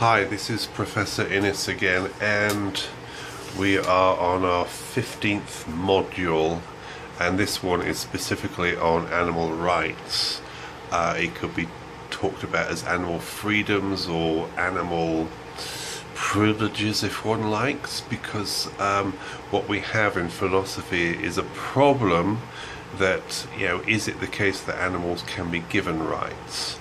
Hi, this is Professor Innes again, and we are on our 15th module, and this one is specifically on animal rights. It could be talked about as animal freedoms or animal privileges if one likes, because what we have in philosophy is a problem that, is it the case that animals can be given rights?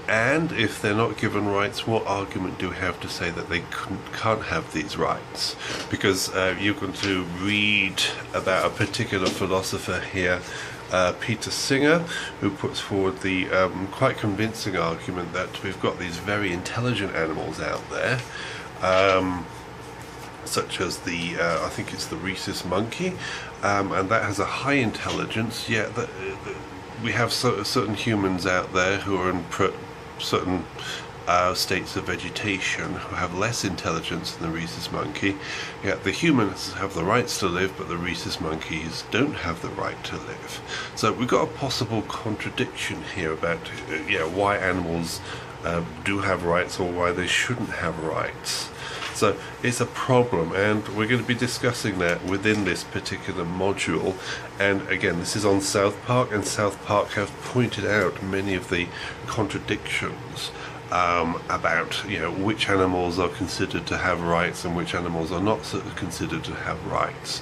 And if they're not given rights, what argument do we have to say that they can't have these rights? Because you're going to read about a particular philosopher here, Peter Singer, who puts forward the quite convincing argument that we've got these very intelligent animals out there, such as the, I think it's the rhesus monkey, and that has a high intelligence, yet we have certain humans out there who are in certain states of vegetation who have less intelligence than the rhesus monkey, yet the humans have the rights to live, but the rhesus monkeys don't have the right to live. So we've got a possible contradiction here about why animals do have rights or why they shouldn't have rights. So it's a problem, and we're going to be discussing that within this particular module. And again, this is on SouthPark, and SouthPark have pointed out many of the contradictions about which animals are considered to have rights and which animals are not considered to have rights.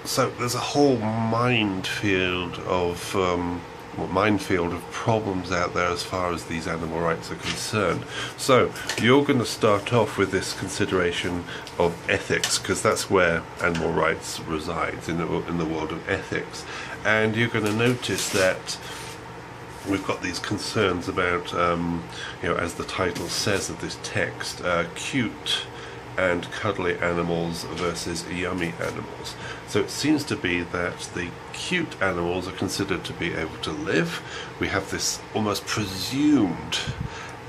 So there's a whole minefield of problems out there as far as these animal rights are concerned. So you're going to start off with this consideration of ethics, because that's where animal rights resides, in the world of ethics. And you're going to notice that we've got these concerns about, as the title says of this text, cute and cuddly animals versus yummy animals. So it seems to be that the cute animals are considered to be able to live. We have this almost presumed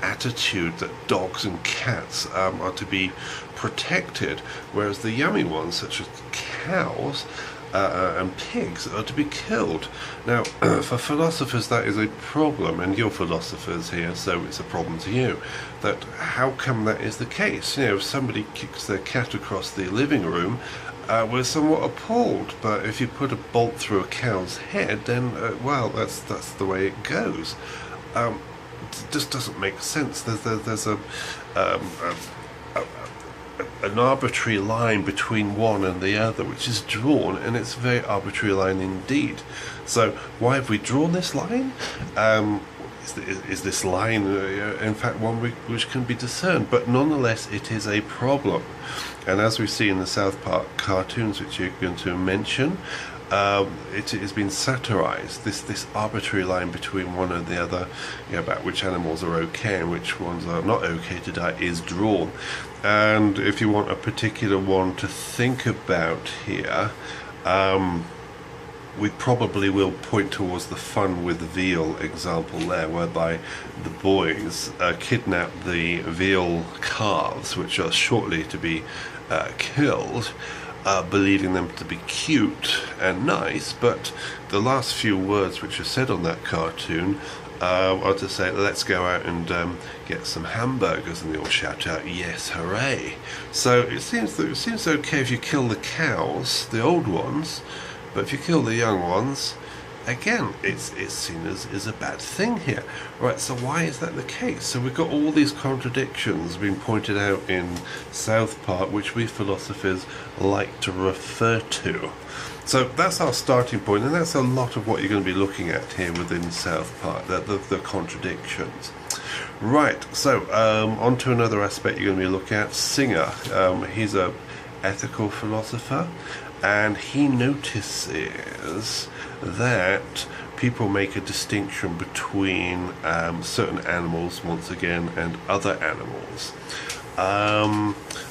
attitude that dogs and cats are to be protected, whereas the yummy ones, such as cows and pigs, are to be killed. Now, for philosophers that is a problem, and you're philosophers here, so it's a problem to you, that how come that is the case? If somebody kicks their cat across the living room, we're somewhat appalled, but if you put a bolt through a cow's head, then, well, that's the way it goes. It just doesn't make sense. There's an arbitrary line between one and the other, which is drawn, and it's a very arbitrary line indeed. So why have we drawn this line? Is this line in fact one which can be discerned? But nonetheless, it is a problem. And as we see in the SouthPark cartoons, which you're going to mention, it has been satirized, this arbitrary line between one and the other, about which animals are okay and which ones are not okay to die, is drawn. And if you want a particular one to think about here, we probably will point towards the fun with veal example there, whereby the boys kidnap the veal calves, which are shortly to be killed, believing them to be cute and nice, but the last few words which are said on that cartoon are to say, let's go out and get some hamburgers, and they all shout out, yes, hooray. So it seems okay if you kill the cows, the old ones, but if you kill the young ones, again, it's seen as a bad thing here. Right, so why is that the case? So we've got all these contradictions being pointed out in SouthPark, which we philosophers like to refer to. So that's our starting point, and that's a lot of what you're going to be looking at here within SouthPark, the contradictions. Right, so on to another aspect you're going to be looking at. Singer, he's a ethical philosopher, and he notices that people make a distinction between certain animals, once again, and other animals.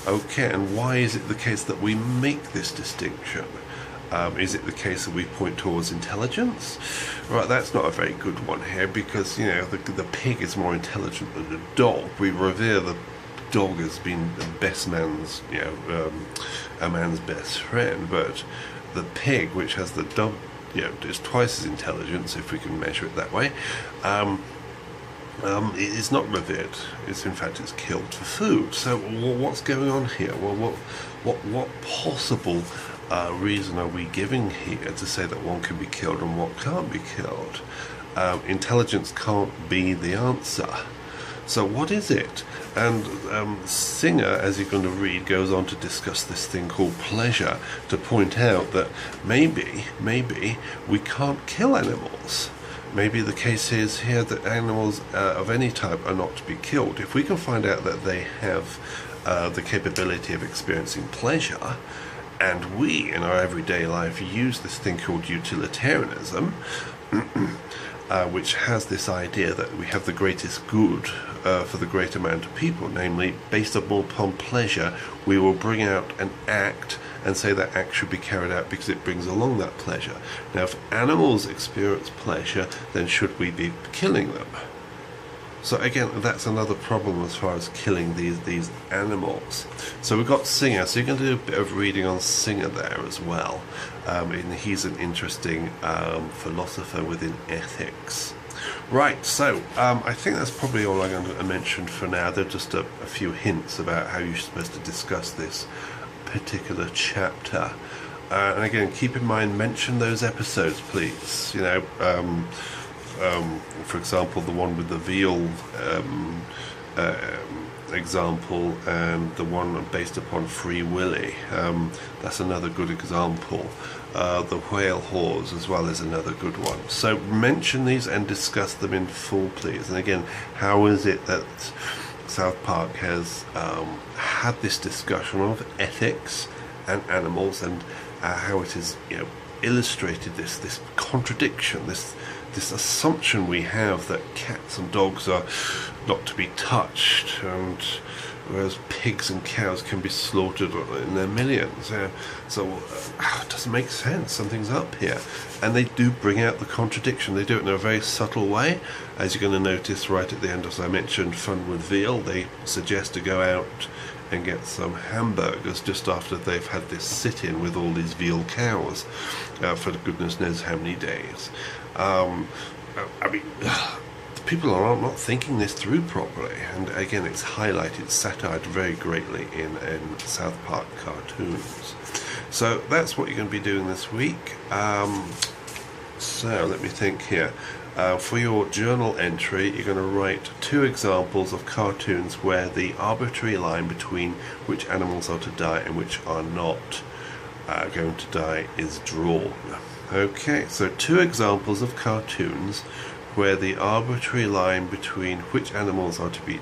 Okay, and why is it the case that we make this distinction? Is it the case that we point towards intelligence? Right, that's not a very good one here, because the pig is more intelligent than the dog. We revere the dog as being the best man's, a man's best friend, but the pig, which has the dog, is twice as intelligent, if we can measure it that way, It is not revered. It's in fact it's killed for food. So what's going on here? Well, what possible reason are we giving here to say that one can be killed and what can't be killed? Intelligence can't be the answer. So what is it? And Singer, as you're going to read, goes on to discuss this thing called pleasure, to point out that maybe we can't kill animals. Maybe the case is here that animals of any type are not to be killed. If we can find out that they have the capability of experiencing pleasure, and we in our everyday life use this thing called utilitarianism, which has this idea that we have the greatest good for the great amount of people, namely based upon pleasure, we will bring out an act and say that act should be carried out because it brings along that pleasure. Now, if animals experience pleasure, then should we be killing them? So again, that's another problem as far as killing these animals. So we've got Singer, so you're going to do a bit of reading on Singer there as well. And he's an interesting philosopher within ethics. Right, so I think that's probably all I'm going to mention for now. There are just a few hints about how you're supposed to discuss this particular chapter. And again, keep in mind, mention those episodes, please. You know, for example, the one with the veal example, and the one based upon Free Willy. That's another good example. The whale whores as well is another good one. So mention these and discuss them in full, please. And again, how is it that SouthPark has had this discussion of ethics and animals, and how it has, you know, illustrated this contradiction, this assumption we have that cats and dogs are not to be touched, and whereas pigs and cows can be slaughtered in their millions. So it doesn't make sense. Something's up here. And they do bring out the contradiction. They do it in a very subtle way. As you're going to notice right at the end, as I mentioned, Fun with Veal, they suggest to go out and get some hamburgers just after they've had this sit-in with all these veal cows for goodness knows how many days. I mean, people are not thinking this through properly, and again, it's highlighted, satirized very greatly in SouthPark cartoons. So that's what you're going to be doing this week. So let me think here. For your journal entry, you're going to write 2 examples of cartoons where the arbitrary line between which animals are to die and which are not going to die is drawn. Okay, so 2 examples of cartoons where the arbitrary line between which animals are to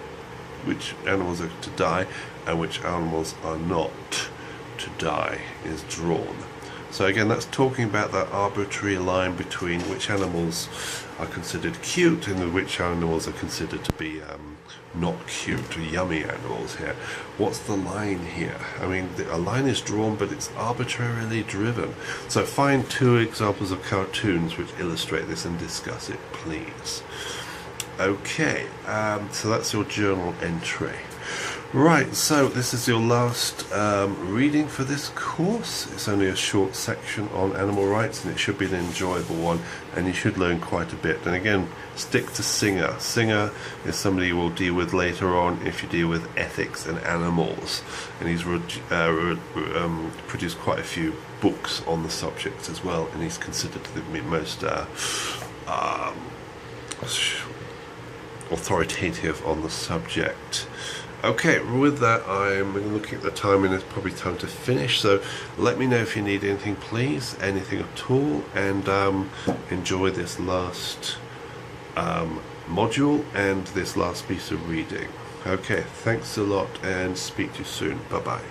die and which animals are not to die is drawn. So again, that's talking about that arbitrary line between which animals are considered cute and which animals are considered to be not cute or yummy animals here. What's the line here? I mean, a line is drawn, but it's arbitrarily driven. So find 2 examples of cartoons which illustrate this and discuss it, please. Okay, so that's your journal entry. Right, so this is your last reading for this course. It's only a short section on animal rights, and it should be an enjoyable one, and you should learn quite a bit. And again, stick to Singer. Singer is somebody you will deal with later on if you deal with ethics and animals, and he's produced quite a few books on the subject as well, and he's considered the most authoritative on the subject. Okay, with that, I'm looking at the time and it's probably time to finish, so let me know if you need anything, please, anything at all, and enjoy this last module and this last piece of reading. Okay, thanks a lot and speak to you soon. Bye-bye.